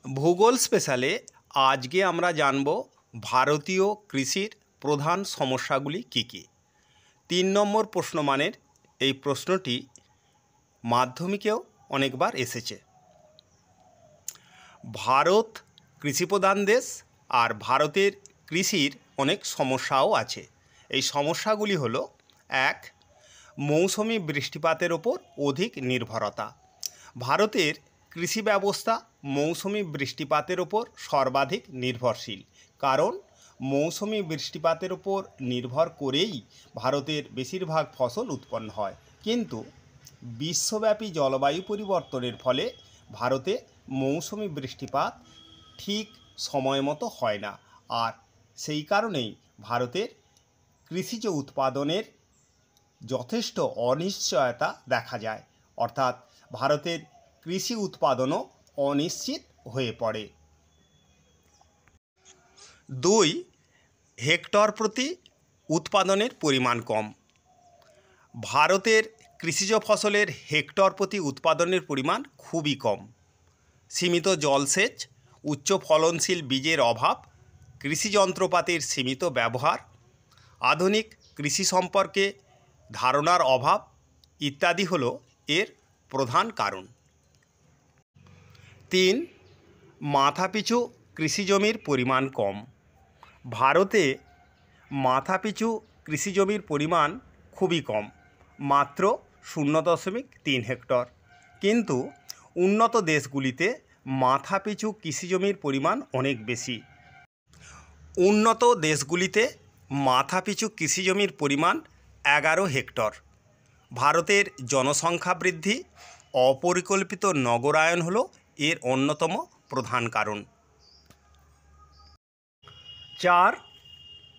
ভূগোল স্পেশালে আজকে আমরা জানব ভারতীয় কৃষির প্রধান সমস্যাগুলি কী কী। 3 নম্বর প্রশ্নমানের এই প্রশ্নটি মাধ্যমিকেও অনেকবার এসেছে। ভারত কৃষিপ্রধান দেশ, আর ভারতের কৃষির অনেক সমস্যাও আছে। এই সমস্যাগুলি হলো: 1. মৌসুমি বৃষ্টিপাতের ওপর অধিক নির্ভরতা। ভারতের কৃষি ব্যবস্থা মৌসুমি বৃষ্টিপাতের ওপর সর্বাধিক নির্ভরশীল, কারণ মৌসুমি বৃষ্টিপাতের ওপর নির্ভর করেই ভারতের বেশিরভাগ ফসল উৎপন্ন হয়। কিন্তু বিশ্বব্যাপী জলবায়ু পরিবর্তনের ফলে ভারতে মৌসুমি বৃষ্টিপাত ঠিক সময় মতো হয় না, আর সেই কারণেই ভারতের কৃষিজ উৎপাদনের যথেষ্ট অনিশ্চয়তা দেখা যায়, অর্থাৎ ভারতের কৃষি উৎপাদনও অনিশ্চিত হয়ে পড়ে। 2. হেক্টর প্রতি উৎপাদনের পরিমাণ কম। ভারতের কৃষিজ ফসলের হেক্টর প্রতি উৎপাদনের পরিমাণ খুবই কম। সীমিত জলসেচ, উচ্চ ফলনশীল বীজের অভাব, কৃষি যন্ত্রপাতির সীমিত ব্যবহার, আধুনিক কৃষি সম্পর্কে ধারণার অভাব ইত্যাদি হলো এর প্রধান কারণ। 3. মাথাপিছু কৃষিজমির পরিমাণ কম। ভারতে মাথাপিছু কৃষিজমির পরিমাণ খুবই কম, মাত্র 0.3 হেক্টর। কিন্তু উন্নত দেশগুলিতে মাথাপিছু কৃষিজমির পরিমাণ অনেক বেশি। উন্নত দেশগুলিতে মাথাপিছু কৃষিজমির পরিমাণ 11 হেক্টর। ভারতের জনসংখ্যা বৃদ্ধি, অপরিকল্পিত নগরায়ন হলো এর অন্যতম প্রধান কারণ। 4.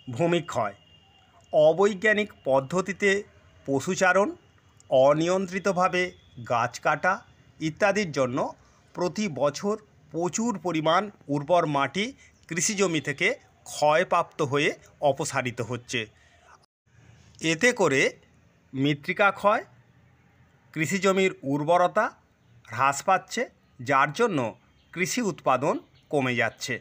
ভূমিক্ষয়। অবৈজ্ঞানিক পদ্ধতিতে পশুচারণ, অনিয়ন্ত্রিতভাবে গাছ কাটা ইত্যাদির জন্য প্রতি বছর প্রচুর পরিমাণ উর্বর মাটি কৃষিজমি থেকে ক্ষয়প্রাপ্ত হয়ে অপসারিত হচ্ছে। এতে করে মৃত্তিকা ক্ষয়, কৃষিজমির উর্বরতা হ্রাস পাচ্ছে, যার জন্য কৃষি উৎপাদন কমে যাচ্ছে।